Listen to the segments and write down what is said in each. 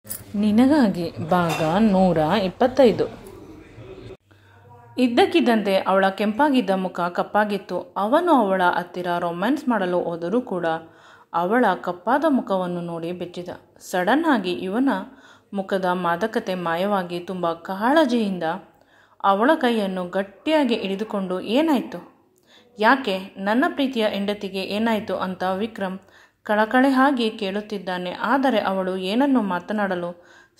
ನಿನಗಾಗಿ ಭಾಗ 125. ಇದ್ದಕ್ಕಿದ್ದಂತೆ ಅವಳ ಕೆಂಪಾಗಿದ್ದ ಮುಖ ಕಪ್ಪಾಗಿತ್ತು. ಅವನು ಅವಳ ಹತ್ತಿರ ರೊಮ್ಯಾನ್ಸ್ ಮಾಡಲು ಹೋದರೂ ಕೂಡ ಅವಳ ಕಪ್ಪಾದ ಮುಖವನ್ನು ನೋಡಿ ಬೆಚ್ಚಿದ. ಸಡನ್ ಆಗಿ ಇವನ ಮುಖದ ಮಾದಕತೆ ಮಾಯವಾಗಿ ತುಂಬ ಕಾಳಜಿಯಿಂದ ಅವಳ ಕೈಯನ್ನು ಗಟ್ಟಿಯಾಗಿ ಹಿಡಿದುಕೊಂಡು, ಏನಾಯಿತು, ಯಾಕೆ, ನನ್ನ ಪ್ರೀತಿಯ ಹೆಂಡತಿಗೆ ಏನಾಯಿತು ಅಂತ ವಿಕ್ರಮ್ ಕಳಕಳೆಯಾಗಿ ಕೇಳುತ್ತಿದ್ದಾನೆ. ಆದರೆ ಅವಳು ಏನನ್ನೂ ಮಾತನಾಡಲು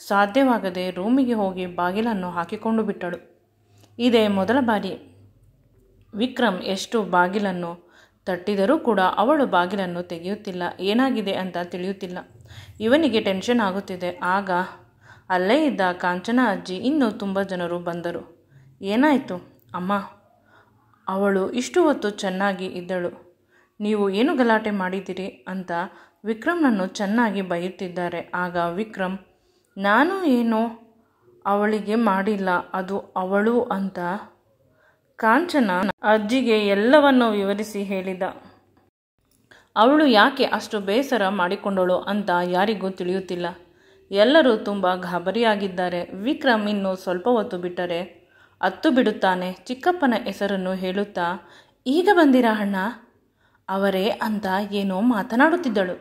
ಸಾಧ್ಯವಾಗದೆ ರೂಮಿಗೆ ಹೋಗಿ ಬಾಗಿಲನ್ನು ಹಾಕಿಕೊಂಡು ಬಿಟ್ಟಳು. ಇದೇ ಮೊದಲ ಬಾರಿ ವಿಕ್ರಮ್ ಎಷ್ಟು ಬಾಗಿಲನ್ನು ತಟ್ಟಿದರೂ ಕೂಡ ಅವಳು ಬಾಗಿಲನ್ನು ತೆಗೆಯುತ್ತಿಲ್ಲ. ಏನಾಗಿದೆ ಅಂತ ತಿಳಿಯುತ್ತಿಲ್ಲ. ಇವನಿಗೆ ಟೆನ್ಷನ್ ಆಗುತ್ತಿದೆ. ಆಗ ಅಲ್ಲೇ ಇದ್ದ ಕಾಂಚನ ಅಜ್ಜಿ ಇನ್ನೂ ತುಂಬ ಜನರು ಬಂದರು. ಏನಾಯಿತು ಅಮ್ಮ, ಅವಳು ಇಷ್ಟು ಹೊತ್ತು ಚೆನ್ನಾಗಿ ಇದ್ದಳು, ನೀವು ಏನು ಗಲಾಟೆ ಮಾಡಿದ್ದೀರಿ ಅಂತ ವಿಕ್ರಮ್ನನ್ನು ಚೆನ್ನಾಗಿ ಬೈಯುತ್ತಿದ್ದಾರೆ. ಆಗ ವಿಕ್ರಮ್, ನಾನು ಏನೋ ಅವಳಿಗೆ ಮಾಡಿಲ್ಲ, ಅದು ಅವಳು ಅಂತ ಕಾಂಚನ ಅಜ್ಜಿಗೆ ಎಲ್ಲವನ್ನು ವಿವರಿಸಿ ಹೇಳಿದ. ಅವಳು ಯಾಕೆ ಅಷ್ಟು ಬೇಸರ ಮಾಡಿಕೊಂಡಳು ಅಂತ ಯಾರಿಗೂ ತಿಳಿಯುತ್ತಿಲ್ಲ. ಎಲ್ಲರೂ ತುಂಬ ಗಾಬರಿಯಾಗಿದ್ದಾರೆ. ವಿಕ್ರಮ್ ಇನ್ನು ಸ್ವಲ್ಪ ಹೊತ್ತು ಬಿಟ್ಟರೆ ಅತ್ತು ಬಿಡುತ್ತಾನೆ. ಚಿಕ್ಕಪ್ಪನ ಹೆಸರನ್ನು ಹೇಳುತ್ತಾ, ಈಗ ಬಂದಿರಾ ಅಣ್ಣ ಅವರೇ ಅಂತ ಏನೋ ಮಾತನಾಡುತ್ತಿದ್ದಳು.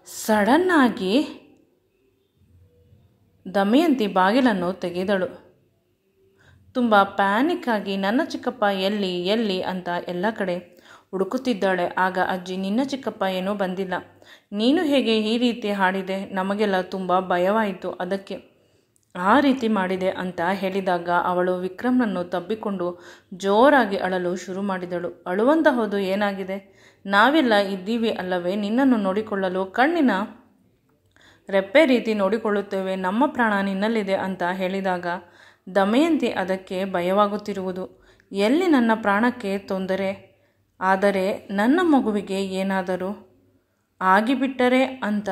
ಸಡನ್ನಾಗಿ ದಮಯಂತಿ ಬಾಗಿಲನ್ನು ತೆಗೆದಳು. ತುಂಬ ಪ್ಯಾನಿಕ್ ಆಗಿ, ನನ್ನ ಚಿಕ್ಕಪ್ಪ ಎಲ್ಲಿ ಎಲ್ಲಿ ಅಂತ ಎಲ್ಲ ಕಡೆ ಹುಡುಕುತ್ತಿದ್ದಾಳೆ. ಆಗ ಅಜ್ಜಿ, ನಿನ್ನ ಚಿಕ್ಕಪ್ಪ ಏನೂ ಬಂದಿಲ್ಲ, ನೀನು ಹೇಗೆ ಈ ರೀತಿ ಹಾಡಿದೆ, ನಮಗೆಲ್ಲ ತುಂಬ ಭಯವಾಯಿತು, ಅದಕ್ಕೆ ಆ ರೀತಿ ಮಾಡಿದೆ ಅಂತ ಹೇಳಿದಾಗ ಅವಳು ವಿಕ್ರಮ್ನನ್ನು ತಬ್ಬಿಕೊಂಡು ಜೋರಾಗಿ ಅಳಲು ಶುರು ಮಾಡಿದಳು. ಅಳುವಂತಹದ್ದು ಏನಾಗಿದೆ, ನಾವೆಲ್ಲ ಇದ್ದೀವಿ ಅಲ್ಲವೇ, ನಿನ್ನನ್ನು ನೋಡಿಕೊಳ್ಳಲು ಕಣ್ಣಿನ ರೆಪ್ಪೆ ರೀತಿ ನೋಡಿಕೊಳ್ಳುತ್ತೇವೆ, ನಮ್ಮ ಪ್ರಾಣ ನಿನ್ನಲ್ಲಿದೆ ಅಂತ ಹೇಳಿದಾಗ ದಮಯಂತಿ ಅದಕ್ಕೆ ಭಯವಾಗುತ್ತಿರುವುದು. ಎಲ್ಲಿ ನನ್ನ ಪ್ರಾಣಕ್ಕೆ ತೊಂದರೆ ಆದರೆ ನನ್ನ ಮಗುವಿಗೆ ಏನಾದರೂ ಆಗಿಬಿಟ್ಟರೆ ಅಂತ.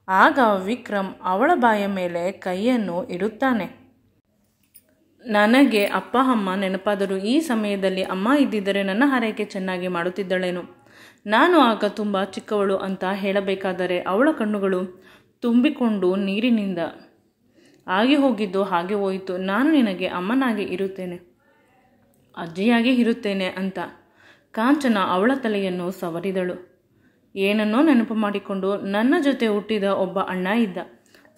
ಆಗ ವಿಕ್ರಮ್ ಅವಳ ಬಾಯ ಮೇಲೆ ಕೈಯನ್ನು ಇಡುತ್ತಾನೆ. ನನಗೆ ಅಪ್ಪ ಅಮ್ಮ ನೆನಪಾದರು. ಈ ಸಮಯದಲ್ಲಿ ಅಮ್ಮ ಇದ್ದಿದ್ದರೆ ನನ್ನ ಆರೈಕೆ ಚೆನ್ನಾಗಿ ಮಾಡುತ್ತಿದ್ದಳೇನು. ನಾನು ಆಗ ತುಂಬ ಚಿಕ್ಕವಳು ಅಂತ ಹೇಳಬೇಕಾದರೆ ಅವಳ ಕಣ್ಣುಗಳು ತುಂಬಿಕೊಂಡು ನೀರಿನಿಂದ ಆಗಿ ಹೋಗಿದ್ದು ಹಾಗೆ ಹೋಯಿತು. ನಾನು ನಿನಗೆ ಅಮ್ಮನಾಗಿ ಇರುತ್ತೇನೆ, ಅಜ್ಜಿಯಾಗಿ ಇರುತ್ತೇನೆ ಅಂತ ಕಾಂಚನ ಅವಳ ತಲೆಯನ್ನು ಸವರಿದಳು. ಏನನ್ನೋ ನೆನಪು ಮಾಡಿಕೊಂಡು, ನನ್ನ ಜೊತೆ ಹುಟ್ಟಿದ ಒಬ್ಬ ಅಣ್ಣ ಇದ್ದ.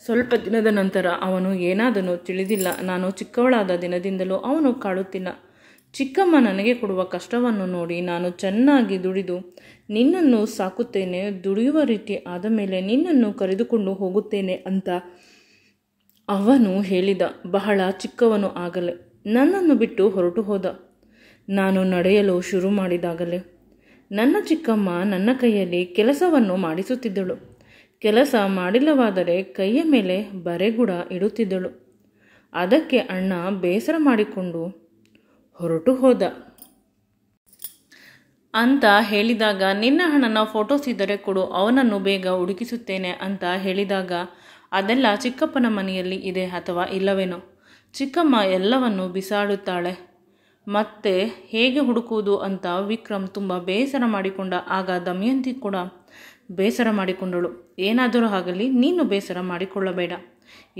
ಸ್ವಲ್ಪ ದಿನದ ನಂತರ ಅವನು ಏನಾದನು ತಿಳಿದಿಲ್ಲ. ನಾನು ಚಿಕ್ಕವಳಾದ ದಿನದಿಂದಲೂ ಅವನು ಕಾಡುತ್ತಿಲ್ಲ. ಚಿಕ್ಕಮ್ಮ ನನಗೆ ಕೊಡುವ ಕಷ್ಟವನ್ನು ನೋಡಿ ನಾನು ಚೆನ್ನಾಗಿ ದುಡಿದು ನಿನ್ನನ್ನು ಸಾಕುತ್ತೇನೆ, ದುಡಿಯುವ ರೀತಿ ಆದ ಮೇಲೆ ನಿನ್ನನ್ನು ಕರೆದುಕೊಂಡು ಹೋಗುತ್ತೇನೆ ಅಂತ ಅವನು ಹೇಳಿದ. ಬಹಳ ಚಿಕ್ಕವನು ಆಗಲೇ ನನ್ನನ್ನು ಬಿಟ್ಟು ಹೊರಟು ಹೋದ. ನಾನು ನಡೆಯಲು ಶುರು ಮಾಡಿದಾಗಲೇ ನನ್ನ ಚಿಕ್ಕಮ್ಮ ನನ್ನ ಕೈಯಲ್ಲಿ ಕೆಲಸವನ್ನು ಮಾಡಿಸುತ್ತಿದ್ದಳು. ಕೆಲಸ ಮಾಡಿಲ್ಲವಾದರೆ ಕೈಯ ಮೇಲೆ ಬರೆಗುಡ ಇಡುತ್ತಿದ್ದಳು. ಅದಕ್ಕೆ ಅಣ್ಣ ಬೇಸರ ಮಾಡಿಕೊಂಡು ಹೊರಟು ಹೋದ ಅಂತ ಹೇಳಿದಾಗ, ನಿನ್ನ ಅಣ್ಣನ ಫೋಟೋಸ್ ಇದ್ದರೆ ಕೊಡು, ಅವನನ್ನು ಬೇಗ ಹುಡುಕಿಸುತ್ತೇನೆ ಅಂತ ಹೇಳಿದಾಗ, ಅದೆಲ್ಲ ಚಿಕ್ಕಪ್ಪನ ಮನೆಯಲ್ಲಿ ಇದೆ ಅಥವಾ ಇಲ್ಲವೇನೋ. ಚಿಕ್ಕಮ್ಮ ಎಲ್ಲವನ್ನು ಬಿಸಾಡುತ್ತಾಳೆ, ಮತ್ತೆ ಹೇಗೆ ಹುಡುಕುವುದು ಅಂತ ವಿಕ್ರಮ್ ತುಂಬ ಬೇಸರ ಮಾಡಿಕೊಂಡ. ಆಗ ದಮಯಂತಿ ಕೂಡ ಬೇಸರ ಮಾಡಿಕೊಂಡಳು. ಏನಾದರೂ ಆಗಲಿ, ನೀನು ಬೇಸರ ಮಾಡಿಕೊಳ್ಳಬೇಡ,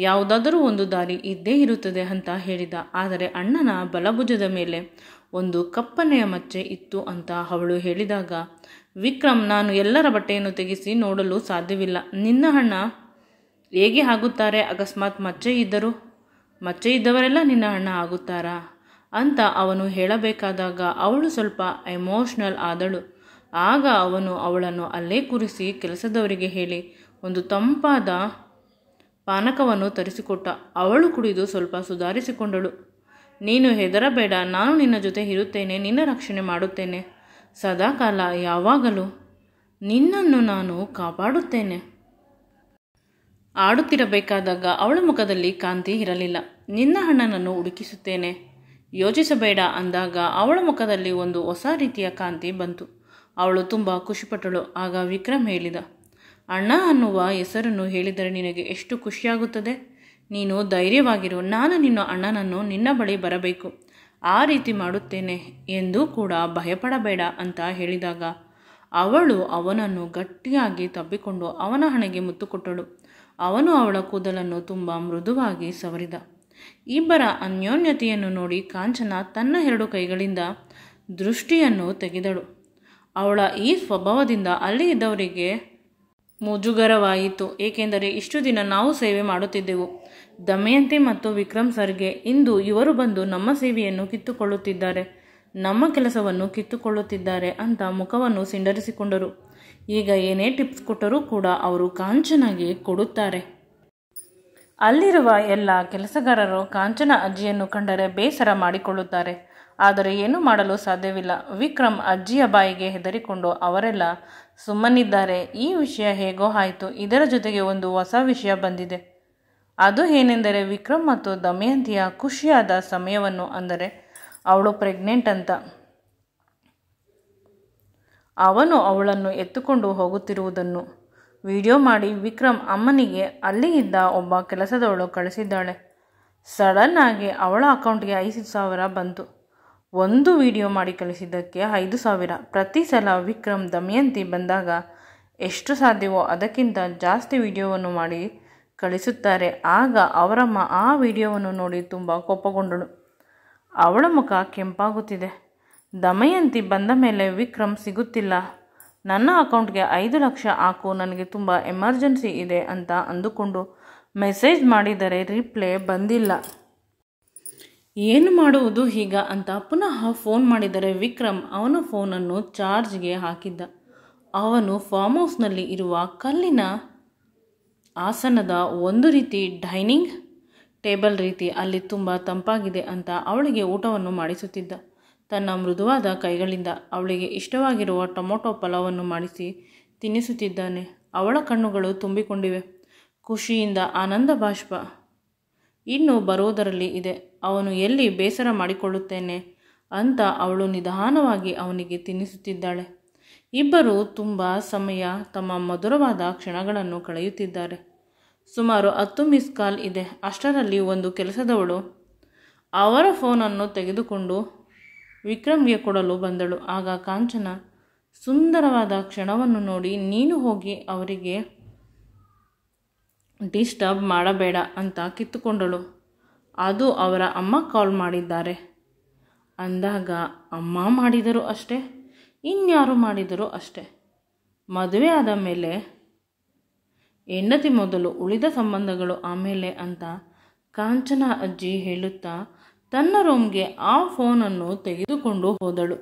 ಯಾವುದಾದರೂ ಒಂದು ದಾರಿ ಇದ್ದೇ ಇರುತ್ತದೆ ಅಂತ ಹೇಳಿದ. ಆದರೆ ಅಣ್ಣನ ಬಲಭುಜದ ಮೇಲೆ ಒಂದು ಕಪ್ಪನೆಯ ಮಚ್ಚೆ ಇತ್ತು ಅಂತ ಅವಳು ಹೇಳಿದಾಗ ವಿಕ್ರಮ್, ನಾನು ಎಲ್ಲರ ಬಟ್ಟೆಯನ್ನು ತೆಗೆಸಿ ನೋಡಲು ಸಾಧ್ಯವಿಲ್ಲ, ನಿನ್ನ ಅಣ್ಣ ಹೇಗೆ ಆಗುತ್ತಾರೆ, ಅಕಸ್ಮಾತ್ ಮಚ್ಚೆ ಇದ್ದರೂ, ಮಚ್ಚೆ ಇದ್ದವರೆಲ್ಲ ನಿನ್ನ ಅಣ್ಣ ಆಗುತ್ತಾರಾ ಅಂತ ಅವನು ಹೇಳಬೇಕಾದಾಗ ಅವಳು ಸ್ವಲ್ಪ ಎಮೋಷ್ನಲ್ ಆದಳು. ಆಗ ಅವನು ಅವಳನ್ನು ಅಲ್ಲೇ ಕೂರಿಸಿ ಕೆಲಸದವರಿಗೆ ಹೇಳಿ ಒಂದು ತಂಪಾದ ಪಾನಕವನ್ನು ತರಿಸಿಕೊಟ್ಟ. ಅವಳು ಕುಡಿದು ಸ್ವಲ್ಪ ಸುಧಾರಿಸಿಕೊಂಡಳು. ನೀನು ಹೆದರಬೇಡ, ನಾನು ನಿನ್ನ ಜೊತೆ ಇರುತ್ತೇನೆ, ನಿನ್ನ ರಕ್ಷಣೆ ಮಾಡುತ್ತೇನೆ, ಸದಾಕಾಲ ಯಾವಾಗಲೂ ನಿನ್ನನ್ನು ನಾನು ಕಾಪಾಡುತ್ತೇನೆ. ಆಡುತ್ತಿರಬೇಕಾದಾಗ ಅವಳ ಮುಖದಲ್ಲಿ ಕಾಂತಿ ಇರಲಿಲ್ಲ. ನಿನ್ನ ಅಣ್ಣನನ್ನು ಹುಡುಕಿಸುತ್ತೇನೆ, ಯೋಚಿಸಬೇಡ ಅಂದಾಗ ಅವಳ ಮುಖದಲ್ಲಿ ಒಂದು ಹೊಸ ರೀತಿಯ ಕಾಂತಿ ಬಂತು. ಅವಳು ತುಂಬ ಖುಷಿಪಟ್ಟಳು. ಆಗ ವಿಕ್ರಮ್ ಹೇಳಿದ, ಅಣ್ಣ ಅನ್ನುವ ಹೆಸರನ್ನು ಹೇಳಿದರೆ ನಿನಗೆ ಎಷ್ಟು ಖುಷಿಯಾಗುತ್ತದೆ, ನೀನು ಧೈರ್ಯವಾಗಿರು, ನಾನು ನಿನ್ನ ಅಣ್ಣನನ್ನು ನಿನ್ನ ಬಳಿ ಬರಬೇಕು, ಆ ರೀತಿ ಮಾಡುತ್ತೇನೆ ಎಂದು ಕೂಡ ಭಯಪಡಬೇಡ ಅಂತ ಹೇಳಿದಾಗ ಅವಳು ಅವನನ್ನು ಗಟ್ಟಿಯಾಗಿ ತಬ್ಬಿಕೊಂಡು ಅವನ ಹಣೆಗೆ ಮುತ್ತು ಕೊಟ್ಟಳು. ಅವನು ಅವಳ ಕೂದಲನ್ನು ತುಂಬ ಮೃದುವಾಗಿ ಸವರಿದ. ಇಬ್ಬರ ಅನ್ಯೋನ್ಯತೆಯನ್ನು ನೋಡಿ ಕಾಂಚನ ತನ್ನ 2 ಕೈಗಳಿಂದ ದೃಷ್ಟಿಯನ್ನು ತೆಗೆದಳು. ಅವಳ ಈ ಸ್ವಭಾವದಿಂದ ಅಲ್ಲಿ ಇದ್ದವರಿಗೆ ಮುಜುಗರವಾಯಿತು. ಏಕೆಂದರೆ ಇಷ್ಟು ದಿನ ನಾವು ಸೇವೆ ಮಾಡುತ್ತಿದ್ದೆವು ದಮಯಂತಿ ಮತ್ತು ವಿಕ್ರಮ್ ಸರ್ಗೆ. ಇಂದು ಇವರು ಬಂದು ನಮ್ಮ ಸೇವೆಯನ್ನು ಕಿತ್ತುಕೊಳ್ಳುತ್ತಿದ್ದಾರೆ, ನಮ್ಮ ಕೆಲಸವನ್ನು ಕಿತ್ತುಕೊಳ್ಳುತ್ತಿದ್ದಾರೆ ಅಂತ ಮುಖವನ್ನು ಸಿಂಡರಿಸಿಕೊಂಡರು. ಈಗ ಏನೇ ಟಿಪ್ಸ್ ಕೊಟ್ಟರೂ ಕೂಡ ಅವರು ಕಾಂಚನಗೆ ಕೊಡುತ್ತಾರೆ. ಅಲ್ಲಿರುವ ಎಲ್ಲ ಕೆಲಸಗಾರರು ಕಾಂಚನ ಅಜ್ಜಿಯನ್ನು ಕಂಡರೆ ಬೇಸರ ಮಾಡಿಕೊಳ್ಳುತ್ತಾರೆ. ಆದರೆ ಏನೂ ಮಾಡಲು ಸಾಧ್ಯವಿಲ್ಲ. ವಿಕ್ರಮ್ ಅಜ್ಜಿಯ ಬಾಯಿಗೆ ಹೆದರಿಕೊಂಡು ಅವರೆಲ್ಲ ಸುಮ್ಮನಿದ್ದಾರೆ. ಈ ವಿಷಯ ಹೇಗೋ ಆಯಿತು. ಇದರ ಜೊತೆಗೆ ಒಂದು ಹೊಸ ವಿಷಯ ಬಂದಿದೆ. ಅದು ಏನೆಂದರೆ ವಿಕ್ರಮ್ ಮತ್ತು ದಮಯಂತಿಯ ಖುಷಿಯಾದ ಸಮಯವನ್ನು, ಅಂದರೆ ಅವಳು ಪ್ರೆಗ್ನೆಂಟ್ ಅಂತ. ಅವನು ಅವಳನ್ನು ಎತ್ತುಕೊಂಡು ಹೋಗುತ್ತಿರುವುದನ್ನು ವಿಡಿಯೋ ಮಾಡಿ ವಿಕ್ರಮ್ ಅಮ್ಮನಿಗೆ ಅಲ್ಲಿ ಇದ್ದ ಒಬ್ಬ ಕೆಲಸದವಳು ಕಳಿಸಿದ್ದಾಳೆ. ಸಡನ್ ಆಗಿ ಅವಳ ಅಕೌಂಟ್ಗೆ 5,000 ಬಂತು. ಒಂದು ವಿಡಿಯೋ ಮಾಡಿ ಕಳಿಸಿದ್ದಕ್ಕೆ 5,000. ಪ್ರತಿ ಸಲ ವಿಕ್ರಮ್ ದಮಯಂತಿ ಬಂದಾಗ ಎಷ್ಟು ಸಾಧ್ಯವೋ ಅದಕ್ಕಿಂತ ಜಾಸ್ತಿ ವಿಡಿಯೋವನ್ನು ಮಾಡಿ ಕಳಿಸುತ್ತಾರೆ. ಆಗ ಅವರಮ್ಮ ಆ ವಿಡಿಯೋವನ್ನು ನೋಡಿ ತುಂಬ ಕೋಪಗೊಂಡಳು. ಅವಳ ಮುಖ ಕೆಂಪಾಗುತ್ತಿದೆ. ದಮಯಂತಿ ಬಂದ ಮೇಲೆ ವಿಕ್ರಮ್ ಸಿಗುತ್ತಿಲ್ಲ, ನನ್ನ ಅಕೌಂಟ್ಗೆ 5 ಲಕ್ಷ ಹಾಕು, ನನಗೆ ತುಂಬ ಎಮರ್ಜೆನ್ಸಿ ಇದೆ ಅಂತ ಅಂದುಕೊಂಡು ಮೆಸೇಜ್ ಮಾಡಿದರೆ ರಿಪ್ಲೈ ಬಂದಿಲ್ಲ. ಏನು ಮಾಡುವುದು ಈಗ ಅಂತ ಪುನಃ ಫೋನ್ ಮಾಡಿದರೆ ವಿಕ್ರಮ್ ಅವನ ಫೋನನ್ನು ಚಾರ್ಜ್ಗೆ ಹಾಕಿದ್ದ. ಅವನು ಫಾರ್ಮ್ ಹೌಸ್ನಲ್ಲಿ ಇರುವ ಕಲ್ಲಿನ ಆಸನದ ಒಂದು ರೀತಿ ಡೈನಿಂಗ್ ಟೇಬಲ್ ರೀತಿ ಅಲ್ಲಿ ತುಂಬ ತಂಪಾಗಿದೆ ಅಂತ ಅವಳಿಗೆ ಊಟವನ್ನು ಮಾಡಿಸುತ್ತಿದ್ದ. ತನ್ನ ಮೃದುವಾದ ಕೈಗಳಿಂದ ಅವಳಿಗೆ ಇಷ್ಟವಾಗಿರುವ ಟೊಮೊಟೊ ಪಲಾವನ್ನು ಮಾಡಿಸಿ ತಿನ್ನಿಸುತ್ತಿದ್ದಾನೆ. ಅವಳ ಕಣ್ಣುಗಳು ತುಂಬಿಕೊಂಡಿವೆ. ಖುಷಿಯಿಂದ ಆನಂದ ಬಾಷ್ಪ ಇನ್ನು ಬರುವುದರಲ್ಲಿ ಇದೆ. ಅವನು ಎಲ್ಲಿ ಬೇಸರ ಮಾಡಿಕೊಳ್ಳುತ್ತೇನೆ ಅಂತ ಅವಳು ನಿಧಾನವಾಗಿ ಅವನಿಗೆ ತಿನ್ನಿಸುತ್ತಿದ್ದಾಳೆ. ಇಬ್ಬರು ತುಂಬ ಸಮಯ ತಮ್ಮ ಮಧುರವಾದ ಕ್ಷಣಗಳನ್ನು ಕಳೆಯುತ್ತಿದ್ದಾರೆ. ಸುಮಾರು 10 ಮಿಸ್ ಕಾಲ್ ಇದೆ. ಅಷ್ಟರಲ್ಲಿ ಒಂದು ಕೆಲಸದವಳು ಅವರ ಫೋನನ್ನು ತೆಗೆದುಕೊಂಡು ವಿಕ್ರಮ್ಗೆ ಕೊಡಲು ಬಂದಳು. ಆಗ ಕಾಂಚನ ಸುಂದರವಾದ ಕ್ಷಣವನ್ನು ನೋಡಿ, ನೀನು ಹೋಗಿ ಅವರಿಗೆ ಡಿಸ್ಟರ್ಬ್ ಮಾಡಬೇಡ ಅಂತ ಕಿತ್ತುಕೊಂಡಳು. ಅದು ಅವರ ಅಮ್ಮ ಕಾಲ್ ಮಾಡಿದ್ದಾರೆ ಅಂದಾಗ, ಅಮ್ಮ ಮಾಡಿದರು ಅಷ್ಟೇ, ಇನ್ಯಾರು ಮಾಡಿದರು ಅಷ್ಟೇ. ಮದುವೆ ಆದ ಮೇಲೆ ಹೆಂಡತಿ ಮೊದಲು, ಉಳಿದ ಸಂಬಂಧಗಳು ಆಮೇಲೆ ಅಂತ ಕಾಂಚನ ಅಜ್ಜಿ ಹೇಳುತ್ತಾ ತನ್ನ ರೂಮ್ಗೆ ಆ ಫೋನನ್ನು ತೆಗೆದುಕೊಂಡು ಹೋದಳು.